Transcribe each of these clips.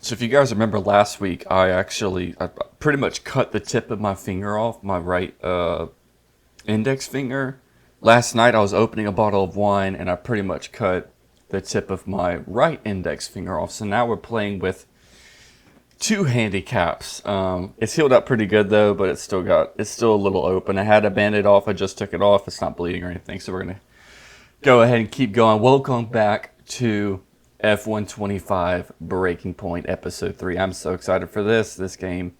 So if you guys remember last week, I pretty much cut the tip of my finger off, my right index finger. Last night I was opening a bottle of wine and I pretty much cut the tip of my right index finger off. So now we're playing with two handicaps. It's healed up pretty good though, but it's still a little open. I had a band-aid off, I just took it off. It's not bleeding or anything, so we're gonna go ahead and keep going. Welcome back to F125 Breaking Point Episode 3. I'm so excited for this game.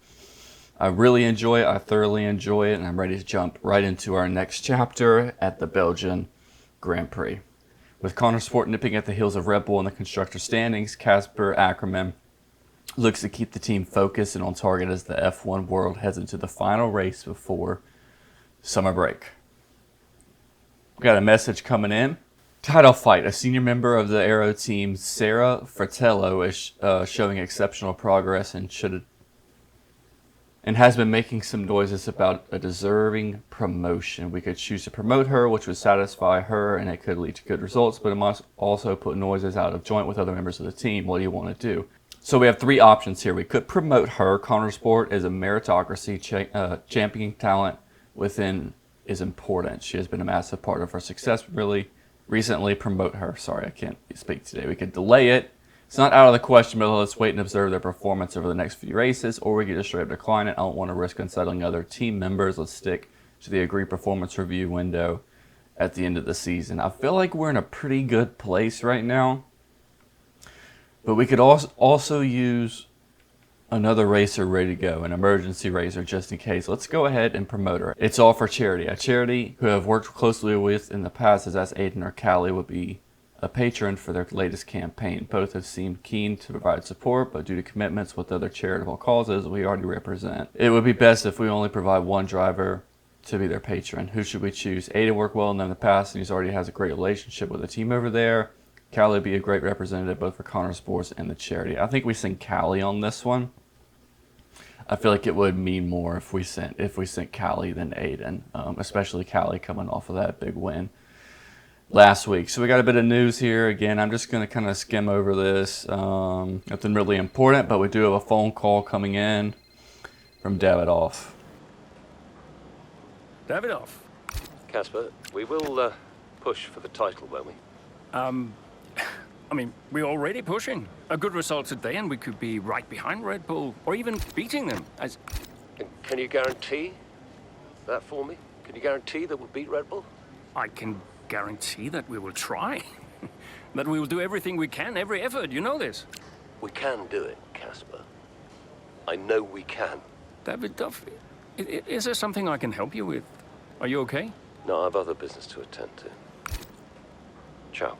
I really enjoy it, I thoroughly enjoy it, and I'm ready to jump right into our next chapter at the Belgian Grand Prix. With Konnersport nipping at the heels of Red Bull in the constructor standings, Casper Ackerman looks to keep the team focused and on target as the F1 world heads into the final race before summer break. We got a message coming in. Title fight. A senior member of the Aero team, Sarah Fratello, is showing exceptional progress and has been making some noises about a deserving promotion. We could choose to promote her, which would satisfy her, and it could lead to good results, but it must also put noises out of joint with other members of the team. What do you want to do? So we have three options here. We could promote her. Konnersport is a meritocracy. Championing talent within is important. She has been a massive part of our success. Really recently promote her. Sorry, I can't speak today. We could delay it. It's not out of the question, but let's wait and observe their performance over the next few races, or we could just straight up decline it. I don't want to risk unsettling other team members. Let's stick to the agreed performance review window at the end of the season. I feel like we're in a pretty good place right now, but we could also use another racer ready to go, an emergency racer just in case. Let's go ahead and promote her. It's all for charity. A charity who I've worked closely with in the past, as Aiden or Callie, would be a patron for their latest campaign. Both have seemed keen to provide support, but due to commitments with other charitable causes we already represent, it would be best if we only provide one driver to be their patron. Who should we choose? Aiden worked well in the past and he already has a great relationship with the team over there. Callie would be a great representative both for Konnersport and the charity. I think we sent Callie on this one. I feel like it would mean more if we sent Callie than Aiden, especially Callie coming off of that big win last week. So we got a bit of news here. Again, I'm just going to kind of skim over this. Nothing really important, but we do have a phone call coming in from Davidoff. Davidoff. Casper, we will push for the title, won't we? I mean, we're already pushing. A good result today and we could be right behind Red Bull, or even beating them. And can you guarantee that for me? Can you guarantee that we'll beat Red Bull? I can guarantee that we will try. That we will do everything we can, every effort, you know this. We can do it, Casper. I know we can. Davidoff, is there something I can help you with? Are you okay? No, I have other business to attend to. Ciao.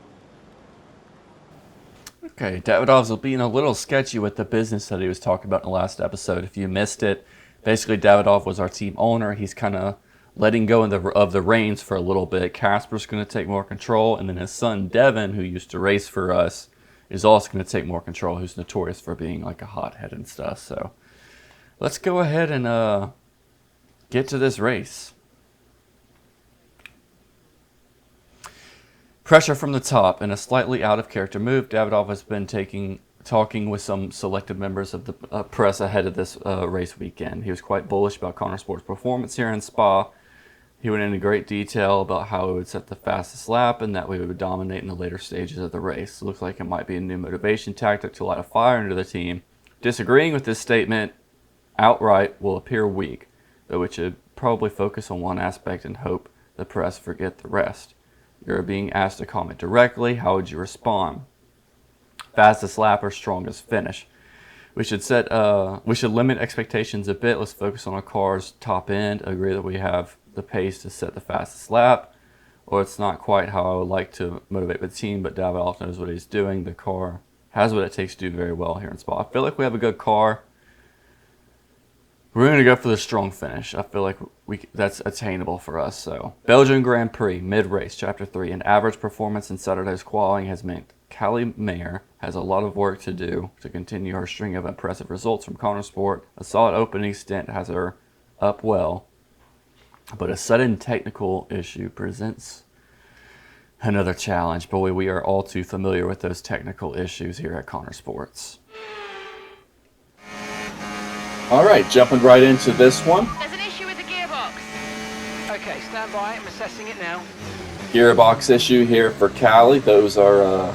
Okay, Davidoff's being a little sketchy with the business that he was talking about in the last episode. If you missed it, basically Davidoff was our team owner. He's kind of letting go of the reins for a little bit. Casper's going to take more control, and then his son Devin, who used to race for us, is also going to take more control, who's notorious for being like a hothead and stuff. So let's go ahead and get to this race. Pressure from the top. In a slightly out-of-character move, Davidoff has been talking with some selected members of the press ahead of this race weekend. He was quite bullish about Konnersport's performance here in Spa. He went into great detail about how we would set the fastest lap and that we would dominate in the later stages of the race. It looks like it might be a new motivation tactic to light a fire into the team. Disagreeing with this statement outright will appear weak, but we should probably focus on one aspect and hope the press forget the rest. You're being asked to comment directly. How would you respond? Fastest lap or strongest finish? We should limit expectations a bit. Let's focus on our car's top end. Agree that we have the pace to set the fastest lap, or it's not quite how I would like to motivate the team, but Davidoff knows what he's doing. The car has what it takes to do very well here in Spa. I feel like we have a good car. We're going to go for the strong finish. I feel like that's attainable for us. So, Belgian Grand Prix, mid-race, Chapter 3. An average performance in Saturday's qualifying has meant Callie Mayer has a lot of work to do to continue her string of impressive results from Konnersport. A solid opening stint has her up well, but a sudden technical issue presents another challenge. Boy, we are all too familiar with those technical issues here at Konnersports. All right, jumping right into this one. There's an issue with the gearbox. Okay, stand by. I'm assessing it now. Gearbox issue here for Callie. Those are,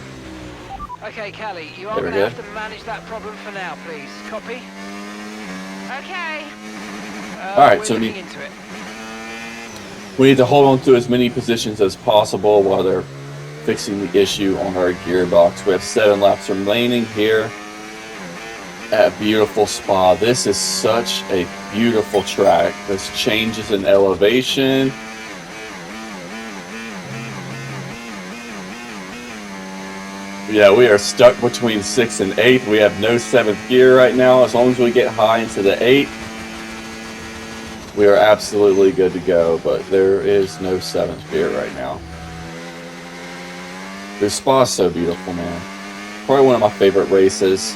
Okay, Callie, you are There we going to go. have to manage that problem for now, please. Copy? Okay. All right, we're so looking into it. we need to hold on to as many positions as possible while they're fixing the issue on our gearbox. We have 7 laps remaining here at beautiful Spa. This is such a beautiful track. There's changes in elevation. Yeah, we are stuck between 6th and 8th. We have no 7th gear right now. As long as we get high into the 8th, we are absolutely good to go, but there is no 7th gear right now. This Spa's so beautiful, man. Probably one of my favorite races.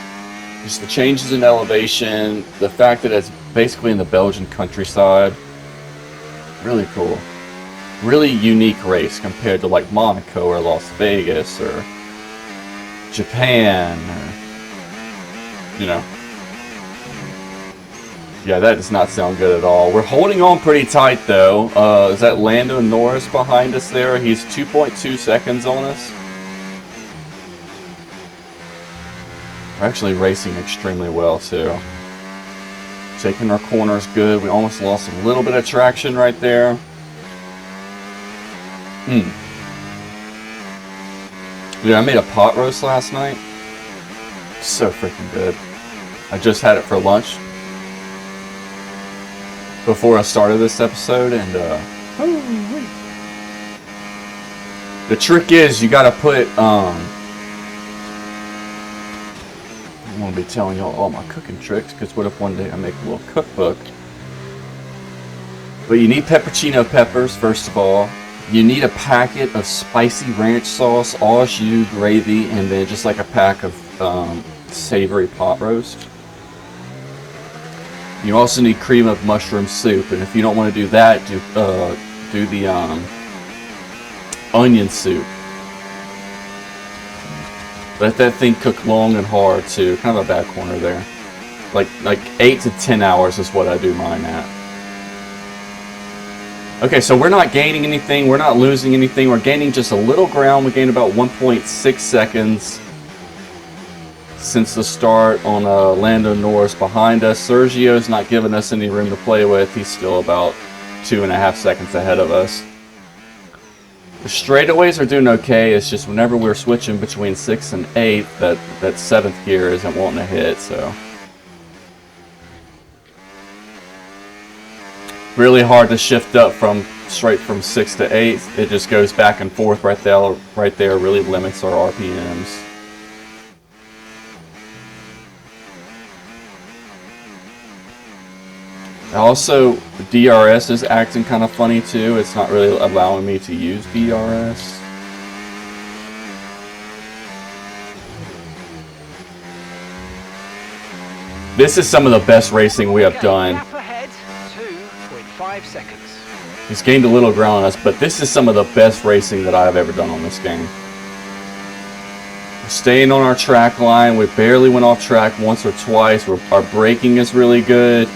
Just the changes in elevation, the fact that it's basically in the Belgian countryside. Really cool. Really unique race compared to like Monaco or Las Vegas or Japan, or, you know. Yeah, that does not sound good at all. We're holding on pretty tight though. Is that Lando Norris behind us there? He's 2.2 seconds on us. We're actually racing extremely well too. Taking our corners good. We almost lost a little bit of traction right there. Dude, I made a pot roast last night. So freaking good. I just had it for lunch before I started this episode, and the trick is you gotta put I won't be telling y'all all my cooking tricks, because what if one day I make a little cookbook? But you need peppercino peppers first of all. You need a packet of spicy ranch sauce, au jus, gravy, and then just like a pack of savory pot roast. You also need cream of mushroom soup, and if you don't want to do that, do the onion soup. Let that thing cook long and hard too. Kind of a bad corner there. Like 8 to 10 hours is what I do mine at. Okay, so we're not gaining anything, we're not losing anything, we're gaining just a little ground. We gained about 1.6 seconds since the start on Lando Norris behind us. Sergio's not giving us any room to play with. He's still about 2.5 seconds ahead of us. The straightaways are doing okay. It's just whenever we're switching between 6th and 8th, that 7th gear isn't wanting to hit, so. Really hard to shift up straight from 6th to 8th. It just goes back and forth right there. Really limits our RPMs. Also, DRS is acting kind of funny too. It's not really allowing me to use DRS. This is some of the best racing we have done. Gap ahead, 2.5 seconds. He's gained a little ground on us, but this is some of the best racing that I've ever done on this game. We're staying on our track line. We barely went off track once or twice. Our braking is really good.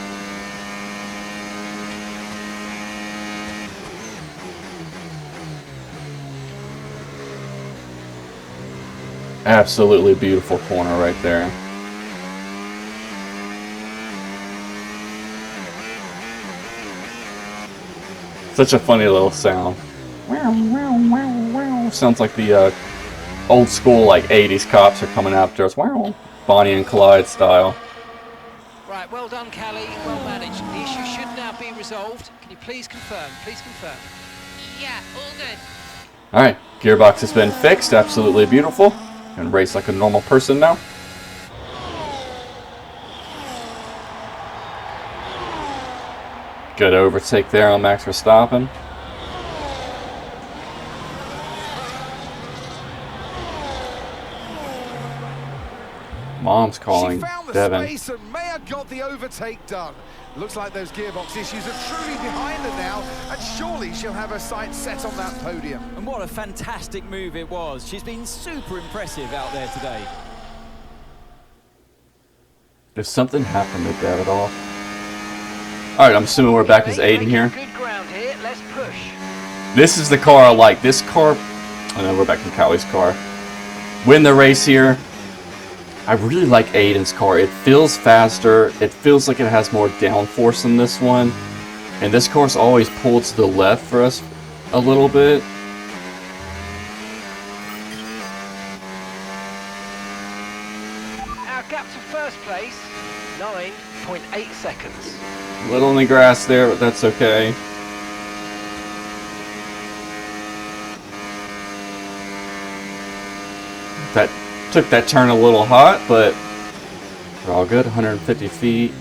Absolutely beautiful corner right there. Such a funny little sound. Sounds like the old school like 80s cops are coming after us. Bonnie and Clyde style. Right, well done, Callie. Well managed. The issue should now be resolved. Can you please confirm? Please confirm. Yeah, all good. Alright, gearbox has been fixed. Absolutely beautiful. Can race like a normal person now. Good overtake there on Max Verstappen. Mom's calling She found the Devin. space and may have got the overtake done. Looks like those gearbox issues are truly behind her now, and surely she'll have her sights set on that podium. And what a fantastic move it was. She's been super impressive out there today. If something happened to Davidoff, All right, I'm assuming we're back as Aiden here. Good ground here. Let's push. This is the car I like. This car, I know we're back in Callie's car. Win the race here. I really like Aiden's car. It feels faster. It feels like it has more downforce than this one. And this car's always pulled to the left for us a little bit. Our gap to first place, 9.8 seconds. A little in the grass there, but that's okay. That took that turn a little hot, but we're all good. 150 feet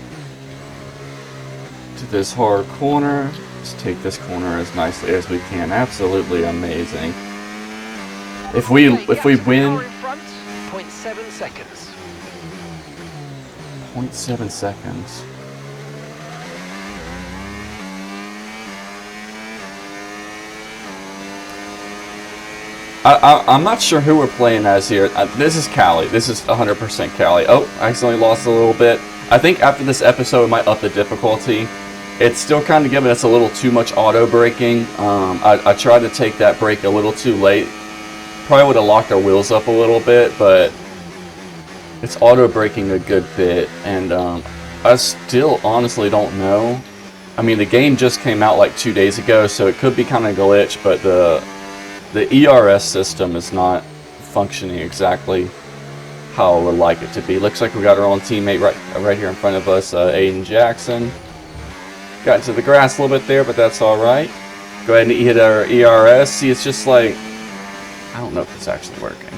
to this hard corner. Let's take this corner as nicely as we can. Absolutely amazing. If we win, 0.7 seconds. 0.7 seconds. I'm not sure who we're playing as here. This is Callie. This is 100% Callie. Oh, I accidentally lost a little bit. I think after this episode, we might up the difficulty. It's still kind of giving us a little too much auto braking. I tried to take that brake a little too late. Probably would have locked our wheels up a little bit, but it's auto braking a good bit. And I still honestly don't know. I mean, the game just came out like 2 days ago, so it could be kind of glitch, but the ERS system is not functioning exactly how I would like it to be. Looks like we got our own teammate right here in front of us, Aiden Jackson. Got into the grass a little bit there, but that's all right. Go ahead and hit our ERS. See, it's just like, I don't know if it's actually working.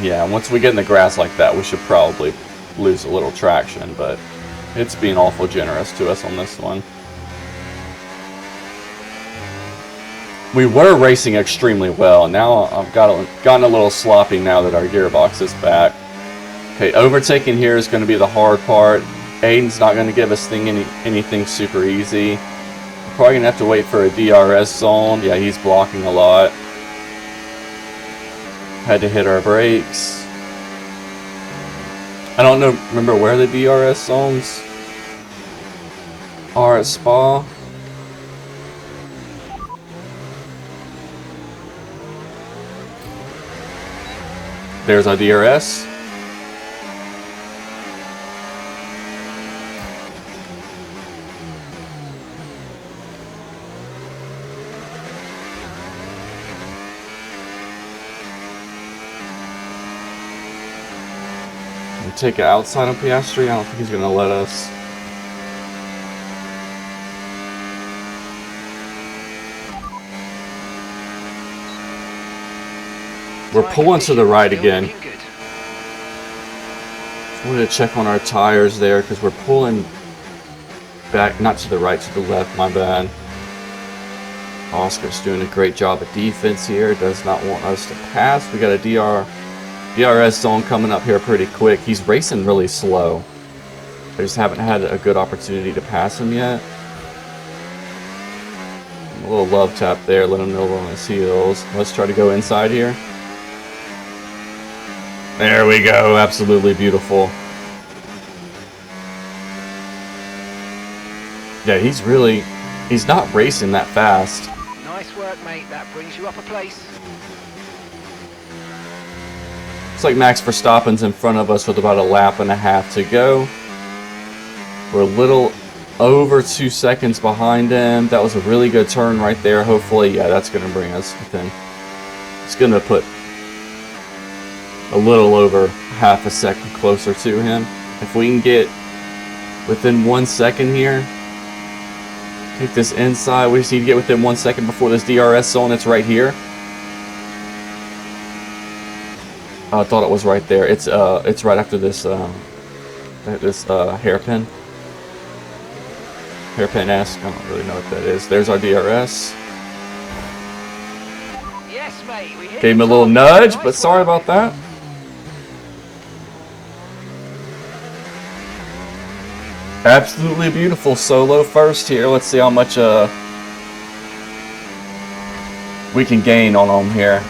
Yeah, once we get in the grass like that, we should probably lose a little traction, but it's being awful generous to us on this one. We were racing extremely well. Now I've gotten a little sloppy now that our gearbox is back. Okay, overtaking here is going to be the hard part. Aiden's not going to give us anything super easy. We're probably going to have to wait for a DRS zone. Yeah, he's blocking a lot. Had to hit our brakes. I don't remember where the DRS zones are at Spa. There's our DRS. We take it outside on Piastri. I don't think he's going to let us. We're pulling to the right again. Just wanted to check on our tires there because we're pulling back, not to the right, to the left, my bad. Oscar's doing a great job of defense here. Does not want us to pass. We got a DRS zone coming up here pretty quick. He's racing really slow. I just haven't had a good opportunity to pass him yet. A little love tap there, let him know we're on his heels. Let's try to go inside here. There we go, absolutely beautiful. Yeah, he's not racing that fast. Nice work, mate. That brings you up a place. Looks like Max Verstappen's in front of us with about a lap and a half to go. We're a little over 2 seconds behind him. That was a really good turn right there. Hopefully, yeah, that's going to bring us within. It's going to put a little over half a second closer to him. If we can get within 1 second here, take this inside. We just need to get within 1 second before this DRS zone. It's right here. I thought it was right there. It's right after this hairpin. Hairpin-esque. I don't really know what that is. There's our DRS. Yes, mate. We hit Gave him a little nudge, but sorry about that. Absolutely beautiful solo first here. Let's see how much we can gain on him here.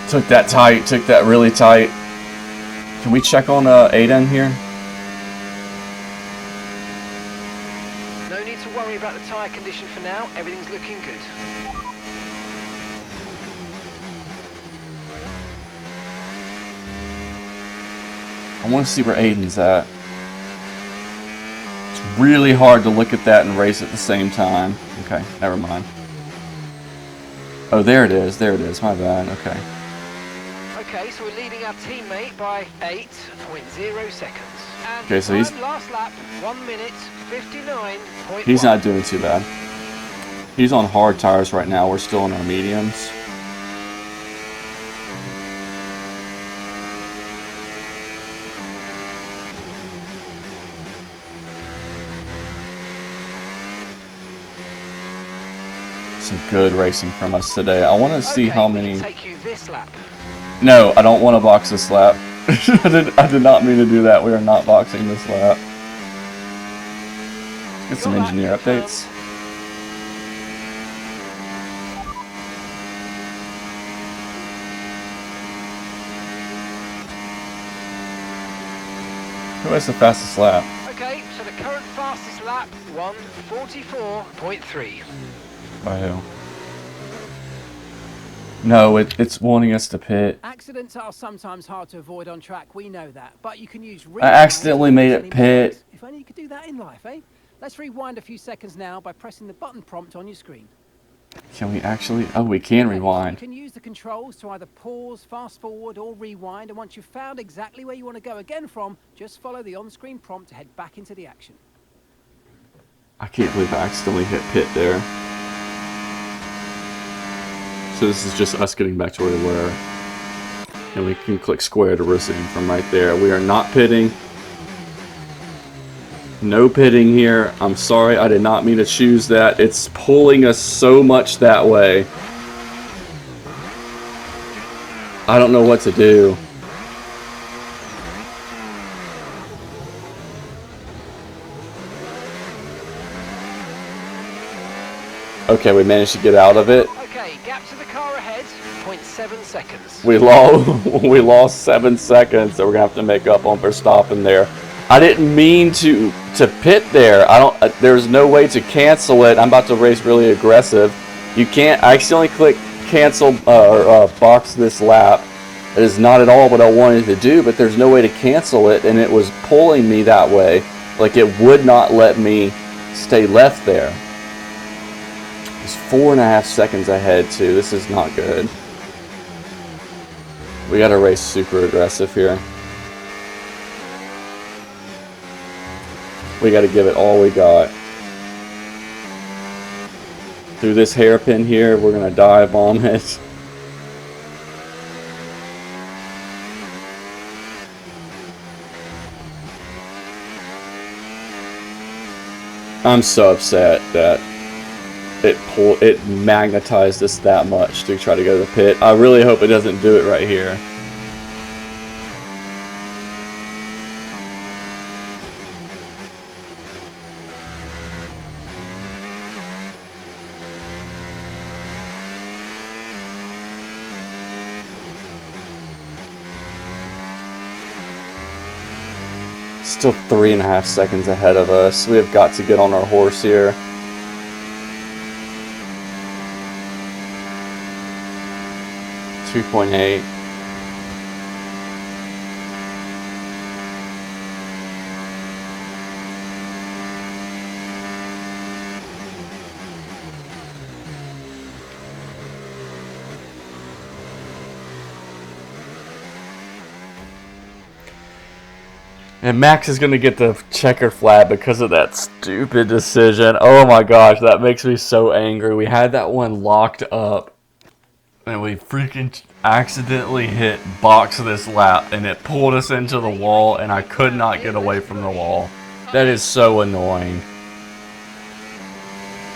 Took that tight, took that really tight. Can we check on Aiden here? No need to worry about the tyre condition for now. Everything's looking good. I want to see where Aiden's at. It's really hard to look at that and race at the same time. Okay, never mind. Oh, there it is. There it is. My bad. Okay. Okay, so we're leading our teammate by 8.0 seconds. And Okay, so he's last lap, 1 minute 59.1. he's not doing too bad. He's on hard tires right now. We're still in our mediums. Some good racing from us today. I want to see how we can many. take you this lap. No, I don't want to box this lap. I did not mean to do that. We are not boxing this lap. Let's get some engineer updates. Who has the fastest lap? Okay, so the current fastest lap, 1:44.3. By who? No, it's wanting us to pit. Accidents are sometimes hard to avoid on track, we know that, but you can use I accidentally made it pit. If only you could do that in life, eh? Let's rewind a few seconds now by pressing the button prompt on your screen. Can we actually? Oh, we can You rewind. can use the controls to either pause, fast forward, or rewind, and once you've found exactly where you want to go again from, just follow the on-screen prompt to head back into the action. I can't believe I accidentally hit pit there. So this is just us getting back to where we were. And we can click square to resume from right there. We are not pitting. No pitting here. I'm sorry, I did not mean to choose that. It's pulling us so much that way. I don't know what to do. Okay, we managed to get out of it. Okay, gap to the car ahead, 0.7 seconds. We lost 7 seconds that we're gonna have to make up on for stopping there. I didn't mean to pit there. There's no way to cancel it. I'm about to race really aggressive. You can't. I accidentally clicked cancel or box this lap. It is not at all what I wanted to do, but there's no way to cancel it, and it was pulling me that way. Like it would not let me stay left there. It's 4.5 seconds ahead too. This is not good. We got to race super aggressive here. We got to give it all we got. Through this hairpin here, we're going to dive bomb it. I'm so upset that it magnetized us that much to try to go to the pit. I really hope it doesn't do it right here. Still 3.5 seconds ahead of us. We have got to get on our horse here. .8. And Max is going to get the checker flag because of that stupid decision. Oh my gosh, that makes me so angry. We had that one locked up. And we freaking accidentally hit box this lap. And it pulled us into the wall. And I could not get away from the wall. That is so annoying.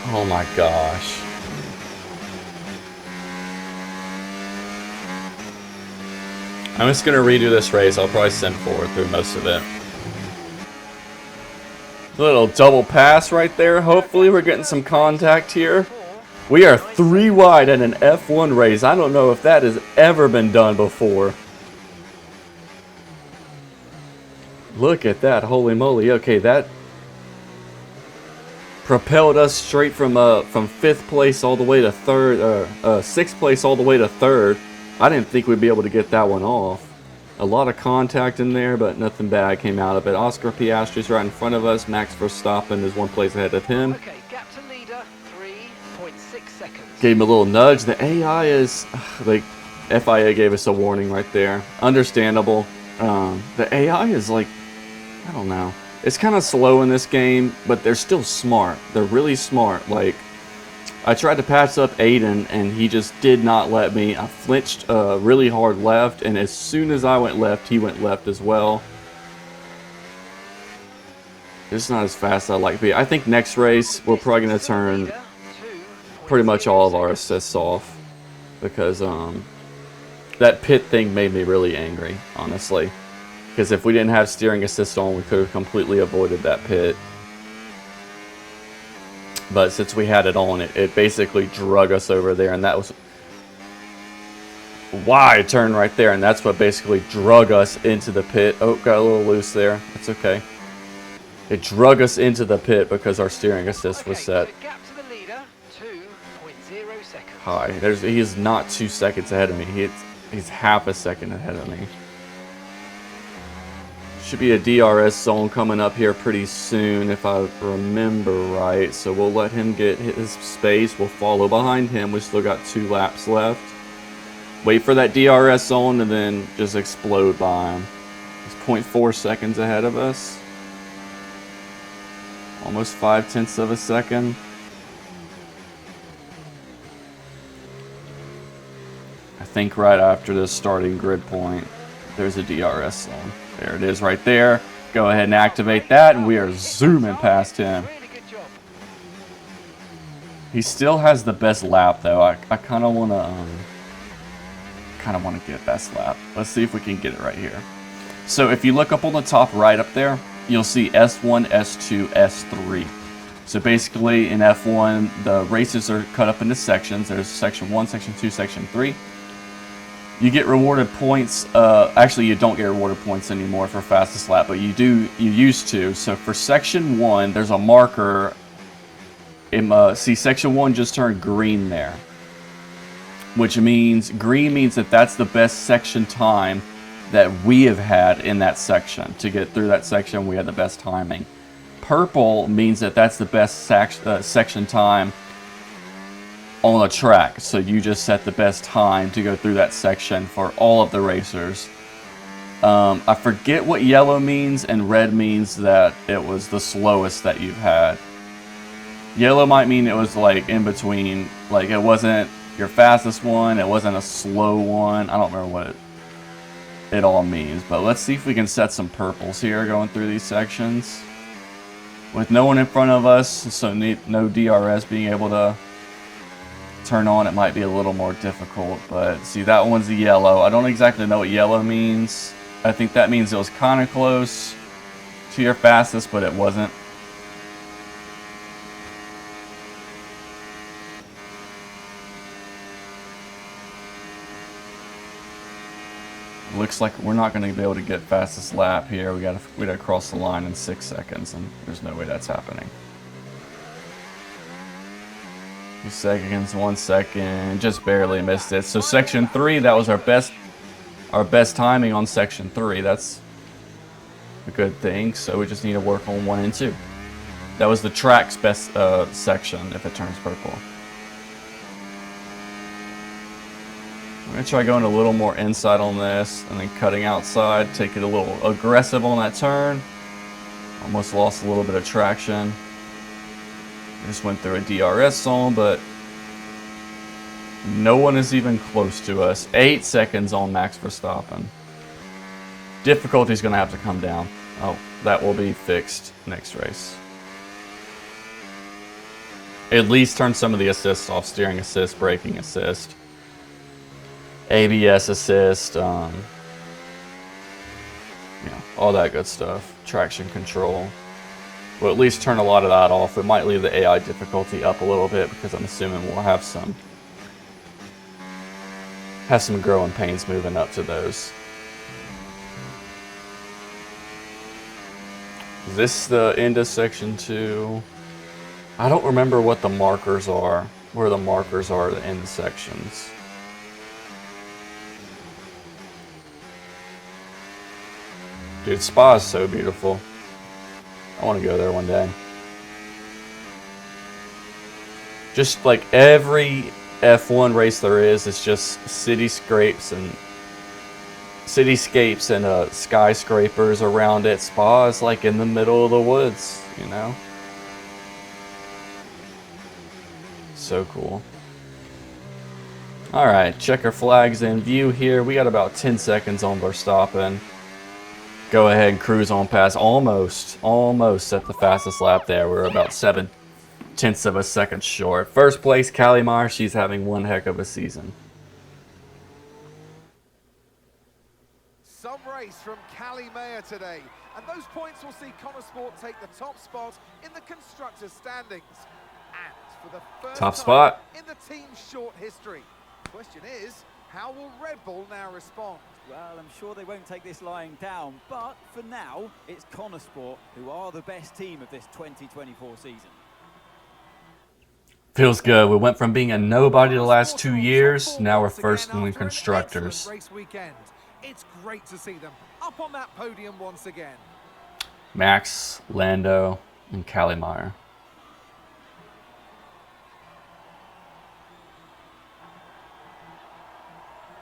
Oh my gosh. I'm just going to redo this race. I'll probably send forward through most of it. Little double pass right there. Hopefully we're getting some contact here. We are 3 wide in an F1 race. I don't know if that has ever been done before. Look at that, holy moly. Okay, that propelled us straight from 5th place all the way to 3rd, 6th place all the way to 3rd. I didn't think we'd be able to get that one off. A lot of contact in there, but nothing bad came out of it. Oscar Piastri's right in front of us. Max Verstappen is 1 place ahead of him. Okay, gap to leader, 3.6 seconds. Gave him a little nudge. The AI is, like, FIA gave us a warning right there. Understandable. The AI is like, I don't know. It's kind of slow in this game, but they're still smart. They're really smart. Like, I tried to pass up Aiden, and he just did not let me. I flinched really hard left, and as soon as I went left, he went left as well. It's not as fast as I'd like to be. I think next race, we're probably going to turn pretty much all of our assists off, because that pit thing made me really angry, honestly. Because if we didn't have steering assist on, we could have completely avoided that pit. But since we had it on, it basically drug us over there, and that was wide turn right there, and that's what basically drug us into the pit. Oh, got a little loose there. That's okay. It drug us into the pit because our steering assist was set Gap to the leader, 2.0 seconds. high. He is not 2 seconds ahead of me. He's half a second ahead of me. Should be a DRS zone coming up here pretty soon, if I remember right. So we'll let him get his space. We'll follow behind him. We still got 2 laps left. Wait for that DRS zone and then just explode by him. He's 0.4 seconds ahead of us. Almost 0.5 of a second. I think right after this starting grid point, there's a DRS zone. There it is right there. Go ahead and activate that, and we are zooming past him. He still has the best lap, though. I kind of want to get best lap. Let's see if we can get it right here. So if you look up on the top right up there, you'll see S1, S2, S3. So basically in F1, the races are cut up into sections. There's section 1, section 2, section 3. You get rewarded points. Actually, you don't get rewarded points anymore for fastest lap, but you used to. So for section 1, there's a marker. See, section 1 just turned green there, which means green means that that's the best section time that we have had in that section. To get through that section, we had the best timing. Purple means that that's the best section time on a track, so you just set the best time to go through that section for all of the racers. I forget what yellow means, and red means that it was the slowest that you've had. Yellow might mean it was like in between, like it wasn't your fastest one, it wasn't a slow one. I don't remember what it all means, but let's see if we can set some purples here going through these sections. With no one in front of us, so no DRS being able to turn on, it might be a little more difficult. But see, that one's the yellow. I don't exactly know what yellow means. I think that means it was kind of close to your fastest, but it wasn't. Looks like we're not going to be able to get fastest lap here. We gotta cross the line in 6 seconds, and there's no way that's happening. 2 seconds, 1 second, just barely missed it. So section 3, that was our best timing on section 3. That's a good thing. So we just need to work on 1 and 2. That was the track's best section if it turns purple. I'm going to try going a little more inside on this and then cutting outside, take it a little aggressive on that turn. Almost lost a little bit of traction. I just went through a DRS zone, but no one is even close to us. 8 seconds on Max Verstappen. Difficulty's going to have to come down. Oh, that will be fixed next race. At least turn some of the assists off. Steering assist, braking assist, ABS assist, all that good stuff. Traction control. We'll at least turn a lot of that off. It might leave the AI difficulty up a little bit because I'm assuming we'll have some growing pains moving up to those. Is this the end of section 2? I don't remember what the markers are, where the markers are at the end sections. Dude, Spa is so beautiful. I want to go there one day. Just like every F1 race there is, it's just cityscapes and skyscrapers around it. Spa is like in the middle of the woods, you know? So cool. Alright, checker flags in view here. We got about 10 seconds on Verstappen. Go ahead and cruise on past. Almost at the fastest lap there. We're about 7/10 of a second short. First place, Callie Meyer. She's having one heck of a season. Some race from Callie Meyer today. And those points will see Konnersport take the top spot in the constructors' standings. And for the first Top time spot in the team's short history. Question is, how will Red Bull now respond? Well, I'm sure they won't take this lying down, but for now, it's Konnersport who are the best team of this 2024 season. Feels good. We went from being a nobody the last 2 years. Now we're first in the constructors. Race weekend. It's great to see them up on that podium once again. Max, Lando, and Callie Meyer.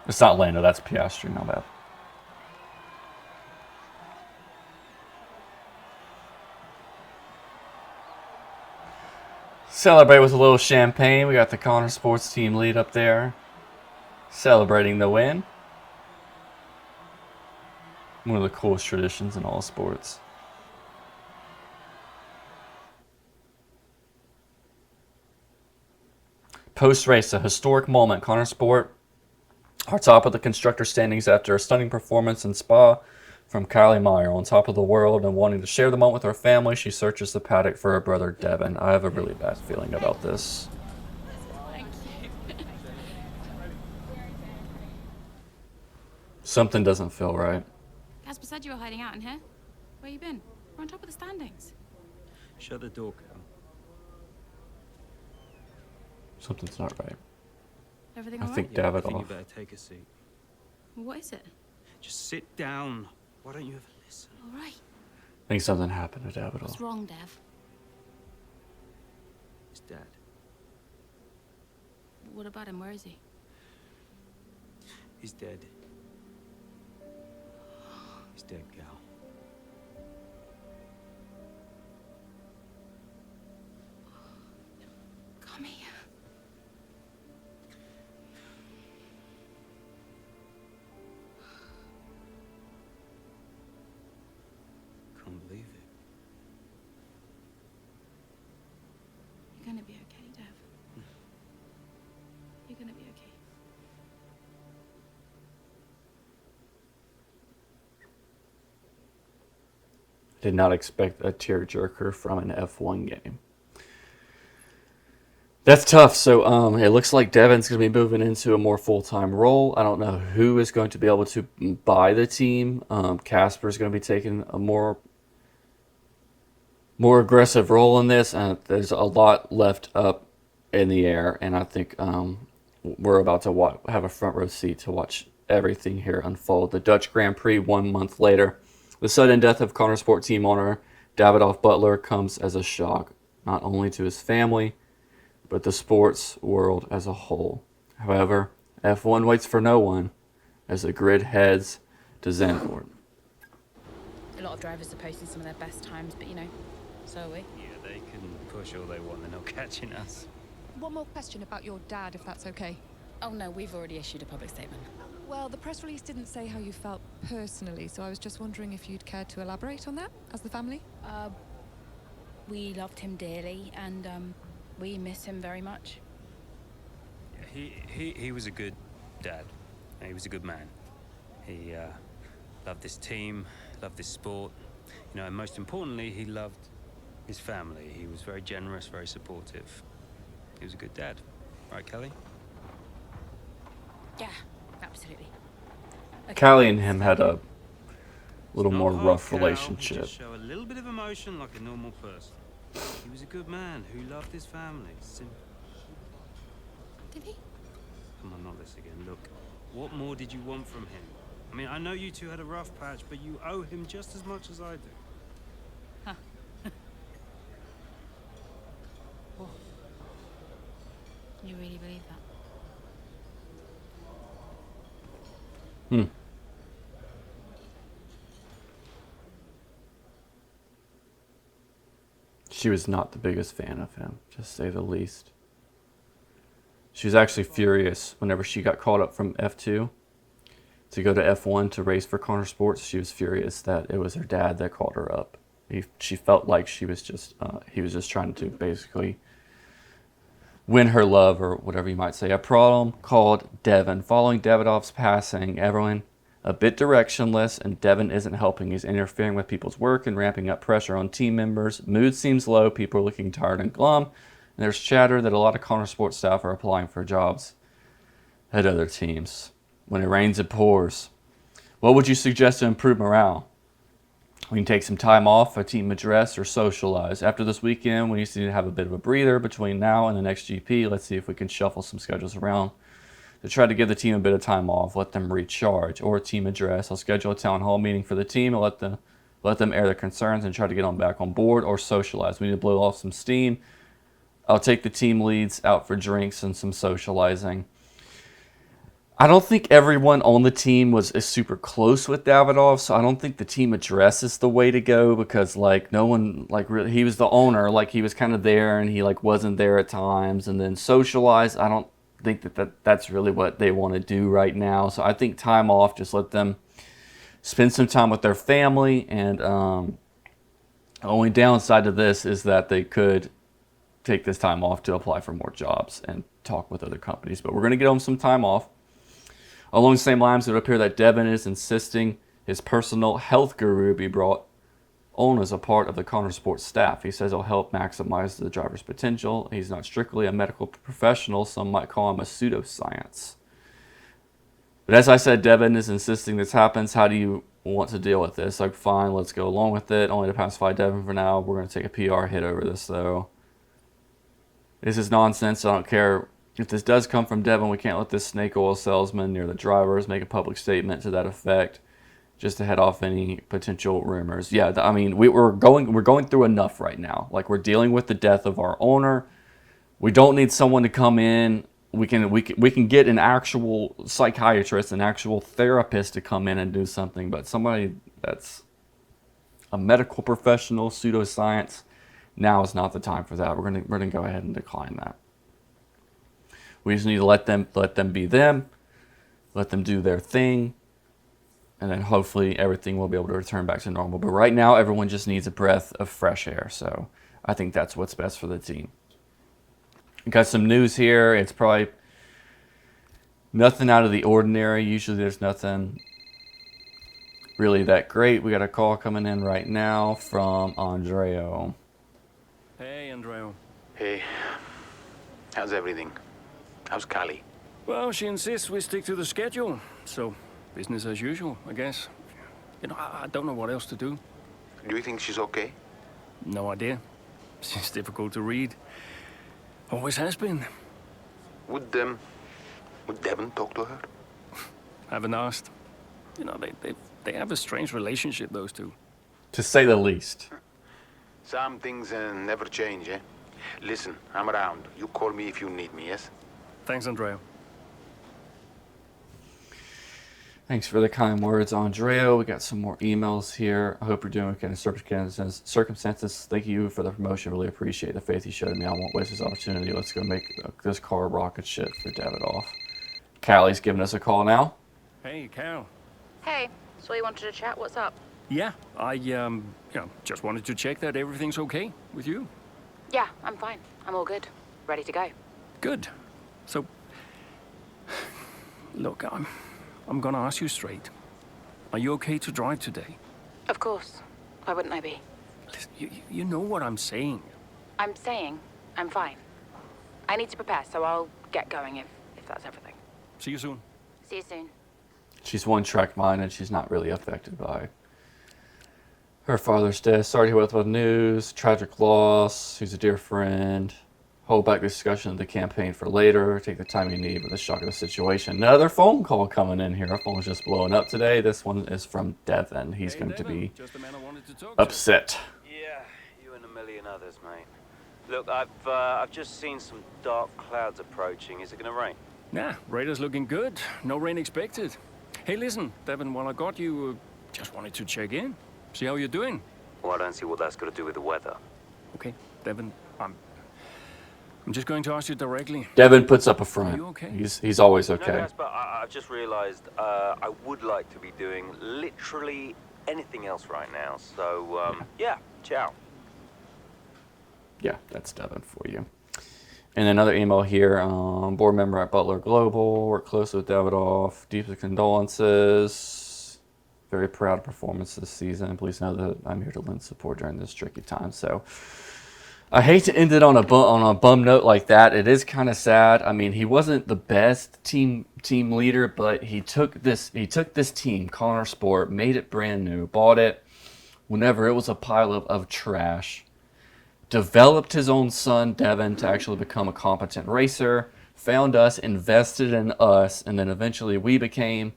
It's not Lando, that's Piastri, not bad. Celebrate with a little champagne. We got the Konnersports team lead up there. Celebrating the win. One of the coolest traditions in all sports. Post-race, a historic moment. Konnersport are top of the constructor standings after a stunning performance in Spa from Callie Meyer. On top of the world and wanting to share the moment with her family, she searches the paddock for her brother Devin. I have a really bad feeling about this. Thank you. Something doesn't feel right. Casper said you were hiding out in here. Where you been? We're on top of the standings. Shut the door, Cal. Something's not right. Everything I all right? think I think Davidoff. you better take a seat. What is it? Just sit down. Why don't you ever listen? All right. I think something happened to Davidoff. What's wrong, Dev? It's Dad. What about him? Where is he? He's dead. He's dead, Cal. Come here. Can't believe it. You're gonna be okay, Dev. You're gonna be okay. Did not expect a tearjerker from an F1 game. That's tough. So it looks like Devin's going to be moving into a more full-time role. I don't know who is going to be able to buy the team. Casper's going to be taking a more aggressive role in this, and there's a lot left up in the air. And I think we're about to have a front row seat to watch everything here unfold. The Dutch Grand Prix 1 month later. The sudden death of Konnersport team owner Davidoff Butler comes as a shock, not only to his family, but the sports world as a whole. However, F1 waits for no one as the grid heads to Zandvoort. A lot of drivers are posting some of their best times, but you know, so are we. Yeah, they can push all they want. They're not catching us. One more question about your dad, if that's okay. Oh no, we've already issued a public statement. Well, the press release didn't say how you felt personally, so I was just wondering if you'd care to elaborate on that as the family. We loved him dearly, and we miss him very much. Yeah, he was a good dad. He was a good man. He loved this team, loved this sport. You know, and most importantly, he loved his family. He was very generous, very supportive. He was a good dad. Right, Kelly? Yeah, absolutely. Okay. Callie and him had a little Not more hard, rough Cal. relationship. Just show a little bit of emotion like a normal person. He was a good man who loved his family. Simple. Did he? Come on, not this again. Look, what more did you want from him? I mean, I know you two had a rough patch, but you owe him just as much as I do. Huh. You really believe that? She was not the biggest fan of him, to say the least. She was actually furious whenever she got called up from F2 to go to F1 to race for Konnersport. She was furious that it was her dad that called her up. She felt like he was just trying to basically win her love, or whatever you might say. A problem called Devin. Following Davidov's passing, everyone a bit directionless, and Devin isn't helping. He's interfering with people's work and ramping up pressure on team members. Mood seems low. People are looking tired and glum. And there's chatter that a lot of Konnersport staff are applying for jobs at other teams. When it rains, it pours. What would you suggest to improve morale? We can take some time off, a team address, or socialize. After this weekend, we need to have a bit of a breather between now and the next GP. Let's see if we can shuffle some schedules around to try to give the team a bit of time off, let them recharge. Or a team address. I'll schedule a town hall meeting for the team and let them air their concerns and try to get them back on board. Or socialize. We need to blow off some steam. I'll take the team leads out for drinks and some socializing. I don't think everyone on the team is super close with Davidov, so I don't think the team address is the way to go, because no one really, he was the owner, he was kind of there and he wasn't there at times. And then socialize, I don't think that's really what they want to do right now. So I think time off, just let them spend some time with their family. And only downside to this is that they could take this time off to apply for more jobs and talk with other companies. But we're going to get them some time off. Along the same lines, it would appear that Devin is insisting his personal health guru be brought on as a part of the Konnersport staff. He says he'll help maximize the driver's potential. He's not strictly a medical professional. Some might call him a pseudoscience. But as I said, Devin is insisting this happens. How do you want to deal with this? Fine, let's go along with it. Only to pacify Devin for now. We're going to take a PR hit over this, though. This is nonsense. I don't care. If this does come from Devin, we can't let this snake oil salesman near the drivers make a public statement to that effect, just to head off any potential rumors. Yeah, I mean, we're going through enough right now. We're dealing with the death of our owner. We don't need someone to come in. We can get an actual psychiatrist, an actual therapist to come in and do something, but somebody that's a medical professional, pseudoscience, now is not the time for that. We're gonna go ahead and decline that. We just need to let them be them, let them do their thing, and then hopefully everything will be able to return back to normal. But right now, everyone just needs a breath of fresh air. So I think that's what's best for the team. Got some news here. It's probably nothing out of the ordinary. Usually there's nothing really that great. We got a call coming in right now from Andreo. Hey, Andreo. Hey, how's everything? How's Callie? Well, she insists we stick to the schedule, so business as usual, I guess. I don't know what else to do. Do you think she's okay? No idea. She's difficult to read. Always has been. Would Devin talk to her? Haven't asked. They have a strange relationship, those two. To say the least. Some things never change, eh? Listen, I'm around. You call me if you need me, yes? Thanks, Andreo. Thanks for the kind words, Andreo. We got some more emails here. I hope you're doing okay in circumstances. Thank you for the promotion. Really appreciate the faith you showed in me. I won't waste this opportunity. Let's go make this car rocket ship for Davidoff. Callie's giving us a call now. Hey, Cal. Hey, so you wanted to chat? What's up? Yeah, I just wanted to check that everything's okay with you. Yeah, I'm fine. I'm all good. Ready to go. Good. So, look, I'm gonna ask you straight. Are you okay to drive today? Of course. Why wouldn't I be? Listen, you know what I'm saying. I'm saying I'm fine. I need to prepare, so I'll get going if that's everything. See you soon. See you soon. She's one-track mind, and she's not really affected by Her father's death. Sorry to hear about the news. Tragic loss. He's a dear friend. Hold back discussion of the campaign for later. Take the time you need with the shock of the situation. Another phone call coming in here. Our phone's just blowing up today. This one is from Devin. He's going to be upset. Yeah, you and a million others, mate. Look, I've just seen some dark clouds approaching. Is it going to rain? Nah, radar's looking good. No rain expected. Hey, listen, Devin, while I got you, just wanted to check in. See how you're doing. Well, I don't see what that's got to do with the weather. Okay, Devin, I'm just going to ask you directly. Devin puts up a front. Are you okay? He's always okay. No, guys, but I've just realised I would like to be doing literally anything else right now. So, yeah, ciao. Yeah, that's Devin for you. And another email here. Board member at Butler Global. Work closely with Davidoff. Deepest condolences. Very proud of performance this season. Please know that I'm here to lend support during this tricky time. So I hate to end it on a bum note like that. It is kind of sad. I mean, he wasn't the best team leader, but he took this team, Konnersport, made it brand new, bought it whenever it was a pile of trash, developed his own son, Devin, to actually become a competent racer, found us, invested in us, and then eventually we became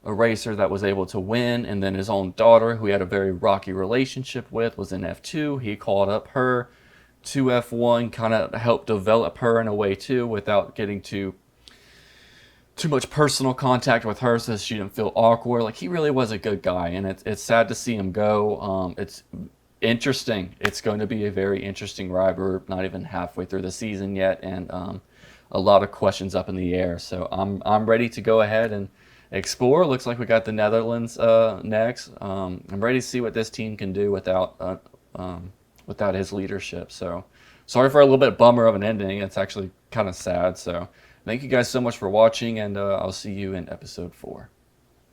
a racer that was able to win. And then his own daughter, who he had a very rocky relationship with, was in F2. He called up her to F1, kind of helped develop her in a way too, without getting too much personal contact with her, so she didn't feel awkward. Like, he really was a good guy, and it's sad to see him go. It's interesting. It's going to be a very interesting ride. We're not even halfway through the season yet, and a lot of questions up in the air. So I'm ready to go ahead and explore. Looks like we got the Netherlands next. I'm ready to see what this team can do without his leadership. So sorry for a little bit bummer of an ending. It's actually kind of sad. So thank you guys so much for watching, and I'll see you in episode 4.